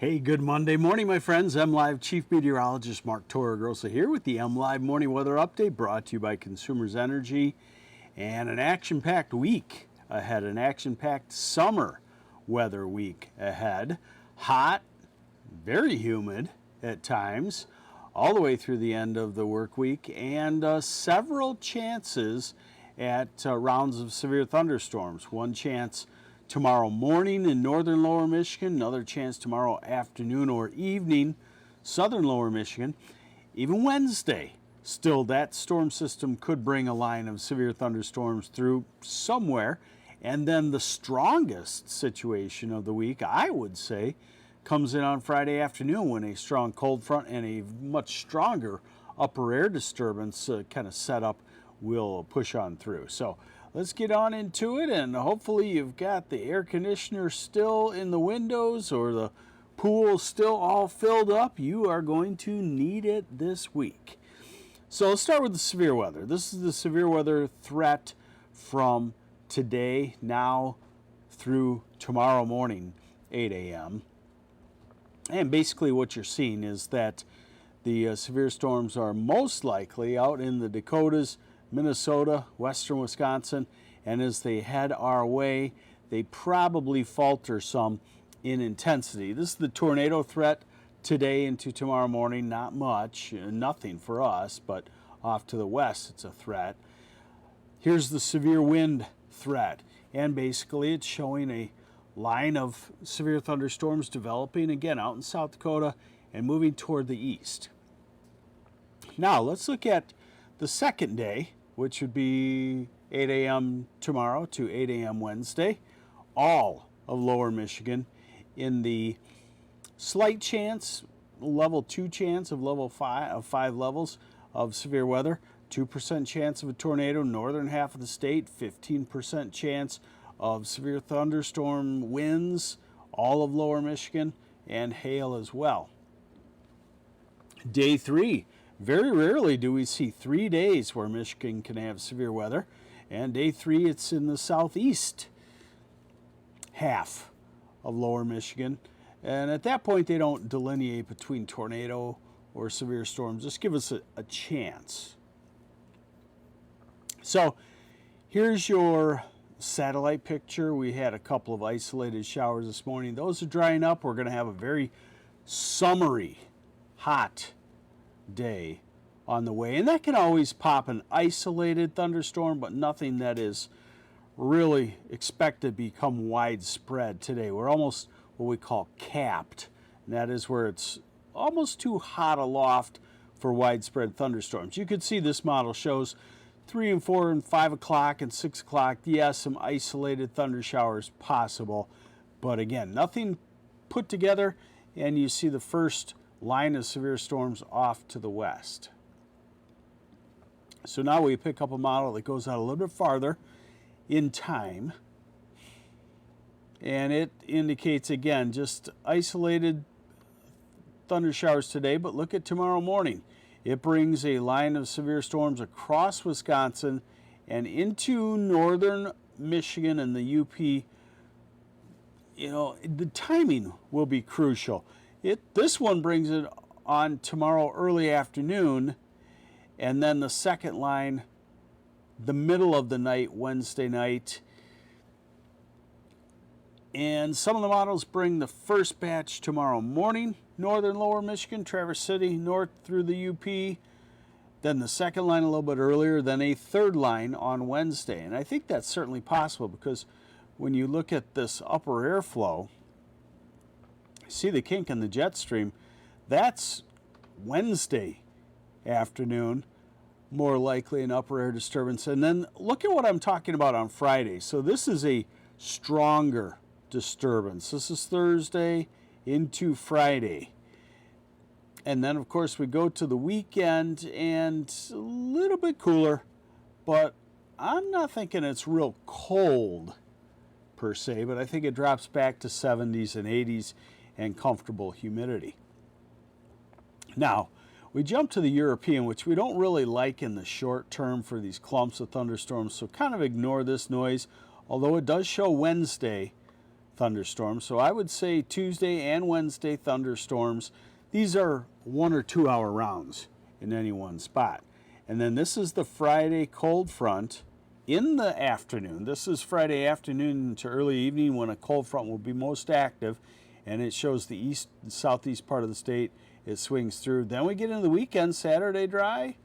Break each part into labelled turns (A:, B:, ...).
A: Hey, good Monday morning, my friends. MLive Chief Meteorologist Mark Torregrossa here with the MLive Morning Weather Update brought to you by Consumers Energy, and an action-packed week ahead, an action-packed summer weather week ahead. Hot, very humid at times, all the way through the end of the work week, and several chances at rounds of severe thunderstorms. One chance tomorrow morning in northern lower Michigan, another chance tomorrow afternoon or evening, southern lower Michigan. Even Wednesday, still that storm system could bring a line of severe thunderstorms through somewhere. And then the strongest situation of the week, I would say, comes in on Friday afternoon when a strong cold front and a much stronger upper air disturbance kind of setup will push on through. So let's get on into it, and hopefully you've got the air conditioner still in the windows or the pool still all filled up. You are going to need it this week. So let's start with the severe weather. This is the severe weather threat from today now through tomorrow morning, 8 a.m. And basically what you're seeing is that the severe storms are most likely out in the Dakotas, Minnesota, western Wisconsin, and as they head our way, they probably falter some in intensity. This is the tornado threat today into tomorrow morning. Not much, nothing for us, but off to the west it's a threat. Here's the severe wind threat, and basically it's showing a line of severe thunderstorms developing again out in South Dakota and moving toward the east. Now let's look at the second day, which would be 8 a.m. tomorrow to 8 a.m. Wednesday. All of lower Michigan in the slight chance, level 2 chance of level 5 of 5 levels of severe weather, 2% chance of a tornado, northern half of the state, 15% chance of severe thunderstorm winds, all of lower Michigan, and hail as well. Day 3. Very rarely do we see 3 days where Michigan can have severe weather. And day 3, it's in the southeast half of lower Michigan. And at that point, they don't delineate between tornado or severe storms. Just give us a chance. So here's your satellite picture. We had a couple of isolated showers this morning. Those are drying up. We're going to have a very summery, hot day on the way, and that can always pop an isolated thunderstorm, but nothing that is really expected to become widespread today. We're almost what we call capped, and that is where it's almost too hot aloft for widespread thunderstorms. You can see this model shows 3 and 4 and 5 o'clock and 6 o'clock. Yes, some isolated thunder showers possible, but again, nothing put together, and you see the first line of severe storms off to the west. So now we pick up a model that goes out a little bit farther in time, and it indicates again just isolated thunder showers today, but look at tomorrow morning. It brings a line of severe storms across Wisconsin and into northern Michigan and the UP. You know, the timing will be crucial. This one brings it on tomorrow early afternoon, and then the second line, the middle of the night, Wednesday night. And some of the models bring the first batch tomorrow morning, northern lower Michigan, Traverse City, north through the UP. Then the second line a little bit earlier, then a third line on Wednesday. And I think that's certainly possible because when you look at this upper airflow, see the kink in the jet stream, that's Wednesday afternoon, more likely an upper air disturbance. And then look at what I'm talking about on Friday. So this is a stronger disturbance. This is Thursday into Friday. And then, of course, we go to the weekend and a little bit cooler, but I'm not thinking it's real cold per se, but I think it drops back to 70s and 80s and comfortable humidity. Now, we jump to the European, which we don't really like in the short term for these clumps of thunderstorms, so kind of ignore this noise, although it does show Wednesday thunderstorms. So I would say Tuesday and Wednesday thunderstorms. These are 1 or 2 hour rounds in any one spot. And then this is the Friday cold front in the afternoon. This is Friday afternoon to early evening when a cold front will be most active, and it shows the east and southeast part of the state. It swings through. Then we get into the weekend. Saturday dry,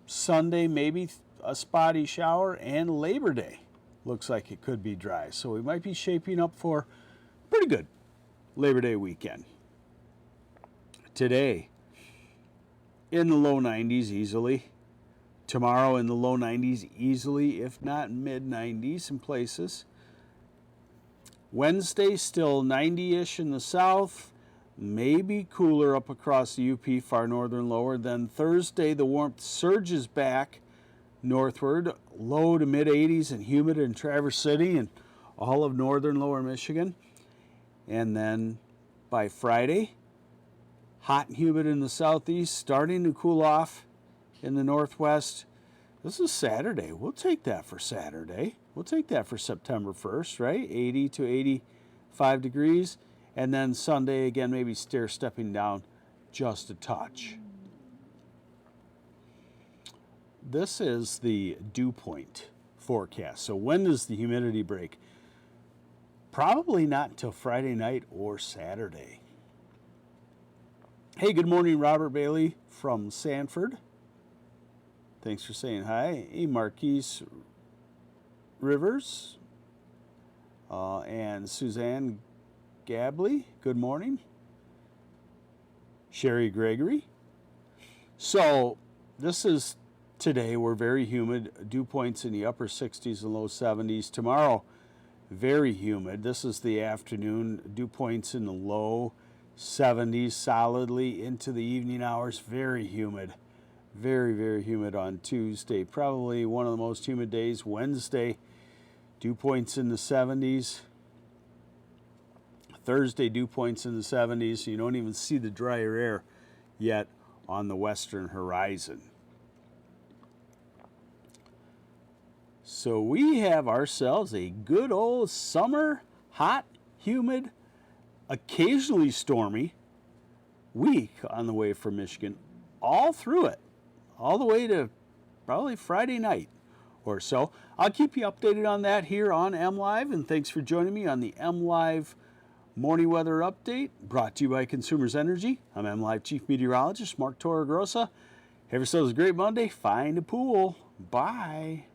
A: Sunday maybe a spotty shower, and Labor Day looks like it could be dry. So we might be shaping up for pretty good Labor Day weekend. Today in the low 90s easily. Tomorrow in the low 90s easily, if not mid 90s in places. Wednesday still 90-ish in the south, maybe cooler up across the UP, far northern lower. Then Thursday the warmth surges back northward, low to mid 80s and humid in Traverse City and all of northern lower Michigan. And then by Friday, hot and humid in the southeast, starting to cool off in the northwest. This is Saturday. We'll take that for Saturday. We'll take that for September 1st, right? 80 to 85 degrees. And then Sunday, again, maybe stepping down just a touch. This is the dew point forecast. So when does the humidity break? Probably not until Friday night or Saturday. Hey, good morning, Robert Bailey from Sanford. Thanks for saying hi. Hey, Marquise Rivers and Suzanne Gabley, good morning. Sherry Gregory. So this is today. We're very humid. Dew points in the upper 60s and low 70s. Tomorrow, very humid. This is the afternoon. Dew points in the low 70s solidly into the evening hours. Very humid. Very, very humid on Tuesday. Probably one of the most humid days. Wednesday, dew points in the 70s. Thursday, dew points in the 70s. You don't even see the drier air yet on the western horizon. So we have ourselves a good old summer, hot, humid, occasionally stormy week on the way from Michigan, all through it. All the way to probably Friday night or so. I'll keep you updated on that here on MLive, and thanks for joining me on the MLive Morning Weather Update, brought to you by Consumers Energy. I'm MLive Chief Meteorologist Mark Torregrossa. Have yourselves a great Monday. Find a pool. Bye.